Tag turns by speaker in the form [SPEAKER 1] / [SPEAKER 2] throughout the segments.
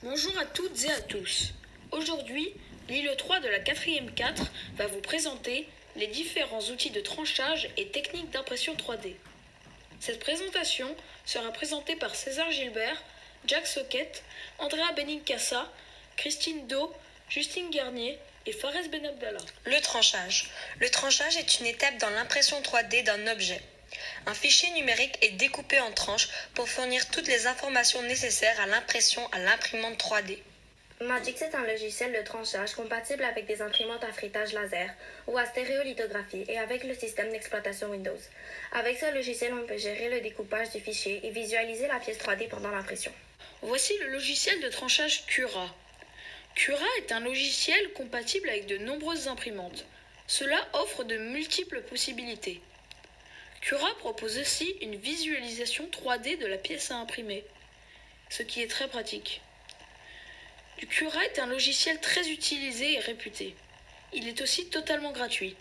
[SPEAKER 1] Bonjour à toutes et à tous. Aujourd'hui, l'île 3 de la 4e 4 va vous présenter les différents outils de tranchage et techniques d'impression 3D. Cette présentation sera présentée par César Gilbert, Jack Socket, Andrea Benincasa, Christine Do, Justine Garnier et Fares Benabdallah.
[SPEAKER 2] Le tranchage. Le tranchage est une étape dans l'impression 3D d'un objet. Un fichier numérique est découpé en tranches pour fournir toutes les informations nécessaires à l'impression à l'imprimante 3D.
[SPEAKER 3] Magix est un logiciel de tranchage compatible avec des imprimantes à freitage laser ou à stéréolithographie et avec le système d'exploitation Windows. Avec ce logiciel, on peut gérer le découpage du fichier et visualiser la pièce 3D pendant l'impression.
[SPEAKER 1] Voici le logiciel de tranchage Cura. Cura est un logiciel compatible avec de nombreuses imprimantes. Cela offre de multiples possibilités. Cura propose aussi une visualisation 3D de la pièce à imprimer, ce qui est très pratique. Cura est un logiciel très utilisé et réputé. Il est aussi totalement gratuit.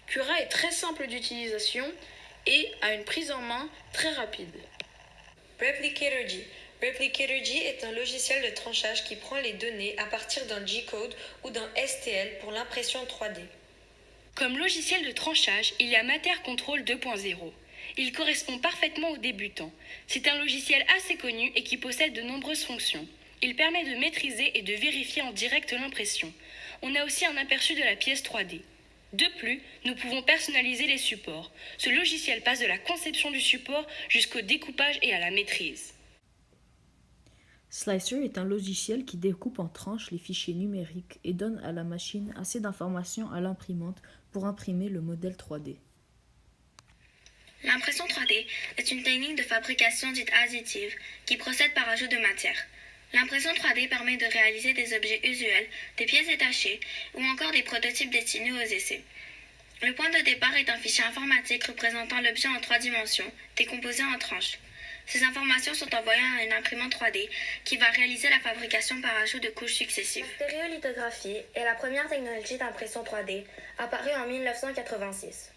[SPEAKER 1] Cura est très simple d'utilisation et a une prise en main très rapide.
[SPEAKER 2] Replicator-G. Replicator-G est un logiciel de tranchage qui prend les données à partir d'un G-code ou d'un STL pour l'impression 3D.
[SPEAKER 4] Comme logiciel de tranchage, il y a Matter Control 2.0. Il correspond parfaitement aux débutants. C'est un logiciel assez connu et qui possède de nombreuses fonctions. Il permet de maîtriser et de vérifier en direct l'impression. On a aussi un aperçu de la pièce 3D. De plus, nous pouvons personnaliser les supports. Ce logiciel passe de la conception du support jusqu'au découpage et à la maîtrise.
[SPEAKER 5] Slicer est un logiciel qui découpe en tranches les fichiers numériques et donne à la machine assez d'informations à l'imprimante pour imprimer le modèle 3D.
[SPEAKER 3] L'impression 3D est une technique de fabrication dite additive qui procède par ajout de matière. L'impression 3D permet de réaliser des objets usuels, des pièces détachées ou encore des prototypes destinés aux essais. Le point de départ est un fichier informatique représentant l'objet en 3 dimensions, décomposé en tranches. Ces informations sont envoyées à une imprimante 3D qui va réaliser la fabrication par ajout de couches successives. La stéréolithographie est la première technologie d'impression 3D apparue en 1986.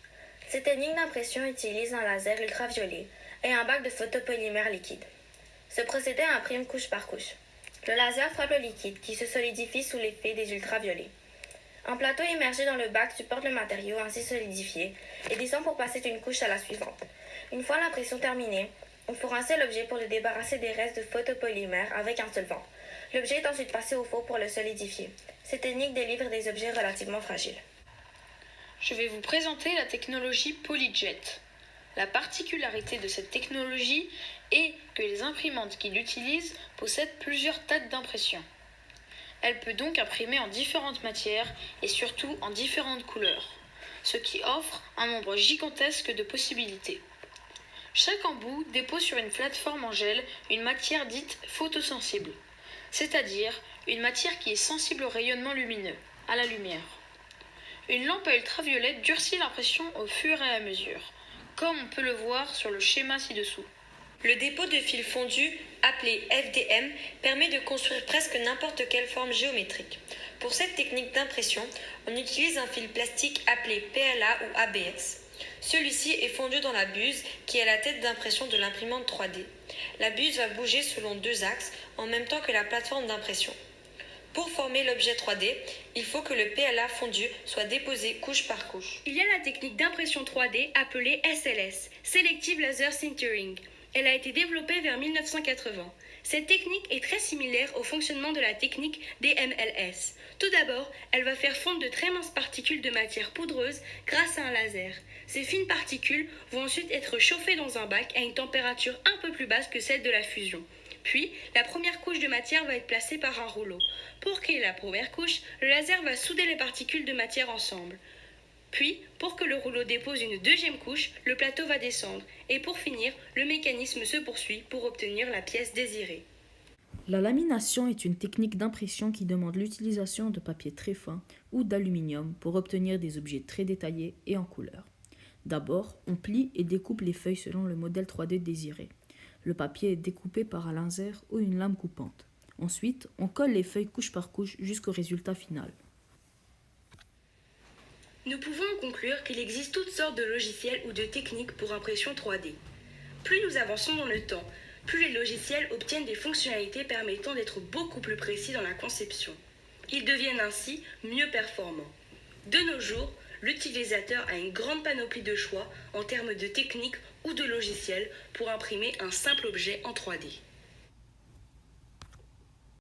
[SPEAKER 3] Cette technique d'impression utilise un laser ultraviolet et un bac de photopolymère liquide. Ce procédé imprime couche par couche. Le laser frappe le liquide qui se solidifie sous l'effet des ultraviolets. Un plateau immergé dans le bac supporte le matériau ainsi solidifié et descend pour passer d'une couche à la suivante. Une fois l'impression terminée, on faut rincer l'objet pour le débarrasser des restes de photopolymère avec un solvant. L'objet est ensuite passé au four pour le solidifier. Cette technique délivre des objets relativement fragiles.
[SPEAKER 1] Je vais vous présenter la technologie PolyJet. La particularité de cette technologie est que les imprimantes qui l'utilisent possèdent plusieurs têtes d'impression. Elle peut donc imprimer en différentes matières et surtout en différentes couleurs, ce qui offre un nombre gigantesque de possibilités. Chaque embout dépose sur une plateforme en gel une matière dite photosensible, c'est-à-dire une matière qui est sensible au rayonnement lumineux, à la lumière. Une lampe à ultraviolet durcit l'impression au fur et à mesure, comme on peut le voir sur le schéma ci-dessous.
[SPEAKER 2] Le dépôt de fil fondu, appelé FDM, permet de construire presque n'importe quelle forme géométrique. Pour cette technique d'impression, on utilise un fil plastique appelé PLA ou ABS. Celui-ci est fondu dans la buse qui est la tête d'impression de l'imprimante 3D. La buse va bouger selon 2 axes en même temps que la plateforme d'impression. Pour former l'objet 3D, il faut que le PLA fondu soit déposé couche par couche.
[SPEAKER 4] Il y a la technique d'impression 3D appelée SLS, Selective Laser Sintering. Elle a été développée vers 1980. Cette technique est très similaire au fonctionnement de la technique DMLS. Tout d'abord, elle va faire fondre de très minces particules de matière poudreuse grâce à un laser. Ces fines particules vont ensuite être chauffées dans un bac à une température un peu plus basse que celle de la fusion. Puis, la première couche de matière va être placée par un rouleau. Pour créer la première couche, le laser va souder les particules de matière ensemble. Puis, pour que le rouleau dépose une deuxième couche, le plateau va descendre. Et pour finir, le mécanisme se poursuit pour obtenir la pièce désirée.
[SPEAKER 5] La lamination est une technique d'impression qui demande l'utilisation de papier très fin ou d'aluminium pour obtenir des objets très détaillés et en couleur. D'abord, on plie et découpe les feuilles selon le modèle 3D désiré. Le papier est découpé par un laser ou une lame coupante. Ensuite, on colle les feuilles couche par couche jusqu'au résultat final.
[SPEAKER 4] Nous pouvons en conclure qu'il existe toutes sortes de logiciels ou de techniques pour impression 3D. Plus nous avançons dans le temps, plus les logiciels obtiennent des fonctionnalités permettant d'être beaucoup plus précis dans la conception. Ils deviennent ainsi mieux performants. De nos jours, l'utilisateur a une grande panoplie de choix en termes de techniques ou de logiciels pour imprimer un simple objet en 3D.